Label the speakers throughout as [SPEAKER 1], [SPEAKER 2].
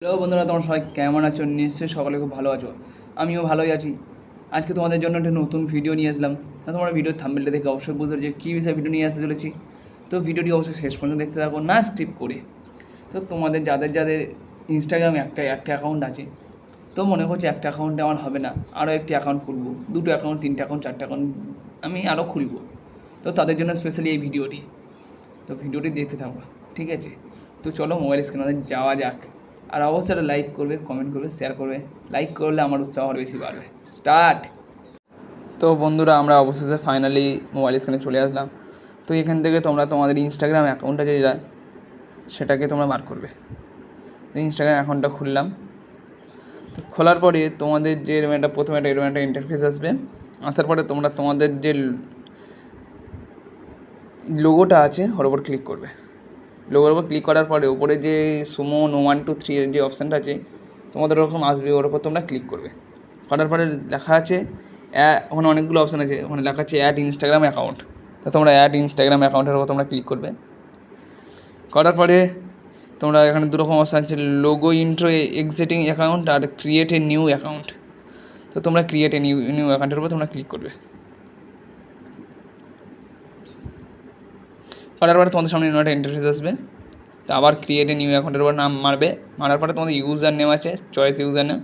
[SPEAKER 1] Hello বন্ধুরা, তোমার সবাই কেমন আছো? নিশ্চয়ই সকলে খুব ভালো আছো। আমিও ভালোই আছি। আজকে তোমাদের জন্য একটা নতুন ভিডিও নিয়ে আসলাম। তোমরা ভিডিওর থাম্বনেলটা দেখে অবশ্যই বুঝতে পারছো যে কী বিষয়ে ভিডিও নিয়ে আসতে চলেছি। তো ভিডিওটি অবশ্যই শেষ পর্যন্ত দেখতে থাকো, না স্কিপ করে। তো তোমাদের যাদের যাদের ইনস্টাগ্রামে একটা অ্যাকাউন্ট আছে, তো মনে করছে একটা অ্যাকাউন্টে আমার হবে না, আরও একটি অ্যাকাউন্ট খুলবো, দুটো অ্যাকাউন্ট, তিনটে অ্যাকাউন্ট, চারটে অ্যাকাউন্ট আমি আরও খুলবো। তো তাদের জন্য স্পেশালি এই ভিডিওটি। তো ভিডিওটি দেখতে থাকো, ঠিক আছে? তো চলো মোবাইল স্ক্রিনে যাওয়া যাক। আর অবশ্যই একটা লাইক করবে, কমেন্ট করবে, শেয়ার করবে। লাইক করলে আমার উৎসাহ আরও বেশি বাড়বে। স্টার্ট। তো বন্ধুরা, আমরা অবশেষে ফাইনালি মোবাইল স্ক্রিনে চলে আসলাম। তো এখান থেকে তোমরা তোমাদের ইনস্টাগ্রাম অ্যাকাউন্টটা যেটা, সেটাকে তোমরা বার করবে। তো ইনস্টাগ্রাম অ্যাকাউন্টটা খুললাম। তো খোলার পরে তোমাদের যে এরকম একটা প্রথমে এরকম একটা ইন্টারফেস আসবে। আসার পরে তোমরা তোমাদের যে লোগোটা আছে ওর ওপর ক্লিক করবে। লোগোর ওপর ক্লিক করার পরে উপরে যে সুমন 1 2 3 এর যে অপশানটা আছে তোমাদের ওরকম আসবে, ওর ওপর তোমরা ক্লিক করবে। করার পরে লেখা আছে ওখানে অনেকগুলো অপশান আছে, ওখানে লেখা আছে অ্যাড ইনস্টাগ্রাম অ্যাকাউন্ট। তো তোমরা অ্যাড ইনস্টাগ্রাম অ্যাকাউন্টের ওপর তোমরা ক্লিক করবে। করার পরে তোমরা এখানে দুরকম অপশান আছে, লোগো ইন্ট্রো এক্সিটিং অ্যাকাউন্ট আর ক্রিয়েট এ নিউ অ্যাকাউন্ট। তো তোমরা ক্রিয়েট এ নিউ অ্যাকাউন্টের উপর তোমরা ক্লিক করবে। করার পরে তোমাদের সামনে একটা ইন্টারফেস আসবে। তো আবার ক্রিয়েট এ নিউ অ্যাকাউন্টের উপর নাম মারবে। মারার পরে তোমাদের ইউজার নেম আছে, চয়েস ইউজার নেম।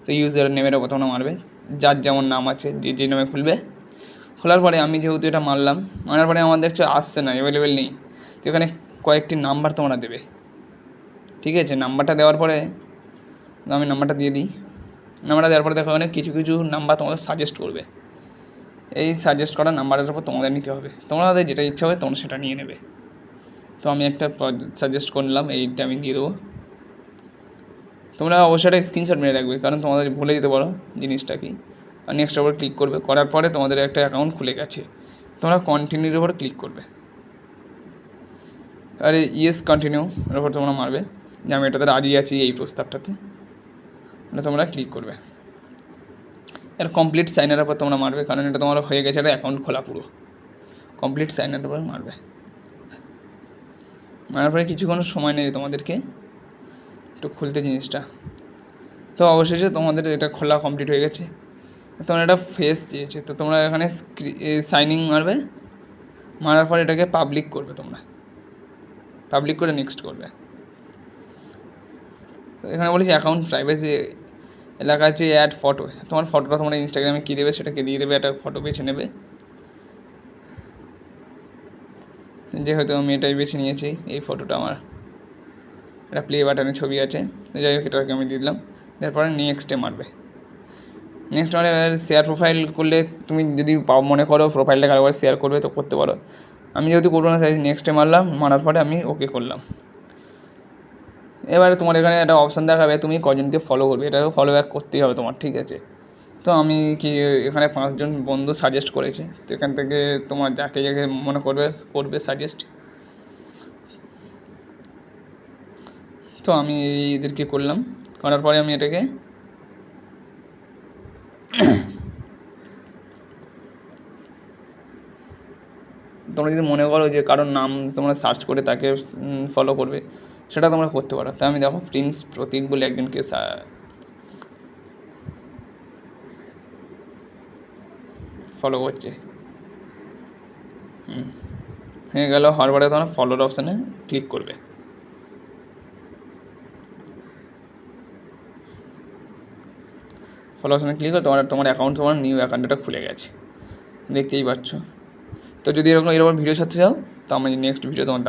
[SPEAKER 1] তো ইউজার নেমের ওপর তোমরা মারবে, যার যেমন নাম আছে যে নামে খুলবে। খোলার পরে আমি যেহেতু এটা মারলাম, মারার পরে আমার দেখছো আসছে না, অ্যাভেলেবেল নেই। তো এখানে কয়েকটি নাম্বার তোমরা দেবে, ঠিক আছে? নাম্বারটা দেওয়ার পরে আমি নাম্বারটা দিয়ে দিই। নাম্বারটা দেওয়ার পরে দেখো এখানে কিছু কিছু নাম্বার তোমাদের সাজেস্ট করবে। এই সাজেস্ট করা নাম্বারের উপর তোমাদের নিতে হবে, তোমাদের যেটা ইচ্ছা হবে তোমরা সেটা নিয়ে নেবে। তো আমি একটা সাজেস্ট করলাম, এইটা আমি দিয়ে দেবো। তোমরা অবশ্যই একটা স্ক্রিনশট মেরে রাখবে, কারণ তোমাদের ভুলে যেতে পারো জিনিসটা কি। আর নেক্সটের উপর ক্লিক করবে। করার পরে তোমাদের একটা অ্যাকাউন্ট খুলে গেছে। তোমরা কন্টিনিউর উপর ক্লিক করবে। আর ইয়েস কন্টিনিউ এর উপর তোমরা মারবে যে আমি এটাতে রাজি আছি, এই প্রস্তাবটাতে তোমরা ক্লিক করবে। এর কমপ্লিট সাইনের উপর তোমরা মারবে, কারণ এটা তোমার হয়ে গেছে, একটা অ্যাকাউন্ট খোলা পুরো। কমপ্লিট সাইনের উপর মারবে। মারার পরে কিছুক্ষণ সময় নেবে তোমাদেরকে একটু খুলতে জিনিসটা। তো অবশেষে তোমাদের এটা খোলা কমপ্লিট হয়ে গেছে। তোমরা একটা ফেস চেয়েছে, তো তোমরা এখানে সাইনিং মারবে। মারার পর এটাকে পাবলিক করবে, তোমরা পাবলিক করে নেক্সট করবে। তো এখানে বলেছি অ্যাকাউন্ট প্রাইভেসি এলাকা আছে অ্যাড ফটো। তোমার ফটোটা তোমরা ইনস্টাগ্রামে কী দেবে সেটাকে দিয়ে দেবে, একটা ফটো বেছে নেবে। যেহেতু আমি এটাই বেছে নিয়েছি, এই ফটোটা আমার একটা প্লে বাটনের ছবি আছে, যাই হোক এটাকে আমি দিয়ে দিলাম। তারপরে নেক্সটে মারবে। নেক্সট মানে শেয়ার প্রোফাইল করলে তুমি যদি মনে করো প্রোফাইলটা কারোবার শেয়ার করবে তো করতে পারো। আমি যেহেতু করবো না তাই নেক্সটে মারলাম। মারার পরে আমি ওকে করলাম। এবারে তোমার এখানে একটা অপশান দেখাবে তুমি কজনকে ফলো করবে, এটাকে ফলো ব্যাক করতেই হবে তোমার, ঠিক আছে? তো আমি কি এখানে 5জন বন্ধু সাজেস্ট করেছে, তো এখান থেকে তোমার যাকে যাকে মনে করবে সাজেস্ট। তো আমি এদেরকে করলাম। করার পরে আমি এটাকে তোমরা যদি মনে করো যে কারোর নাম তোমরা সার্চ করে তাকে ফলো করবে, সেটা তোমরা করতে পারো। তাই আমি দেখো প্রিন্স প্রতীক বলে একজনকে ফলো করছে। হয়ে গেল। হওয়ার পরে তোমরা ফলোর অপশানে ক্লিক করবে। ফলো অপশানে ক্লিক করে তোমার অ্যাকাউন্ট, তোমার নিউ অ্যাকাউন্টটা খুলে গেছে, দেখতেই পাচ্ছ। তো যদি এরকম ভিডিও ছাড়তে চাও তো আমি নেক্সট ভিডিও তোমার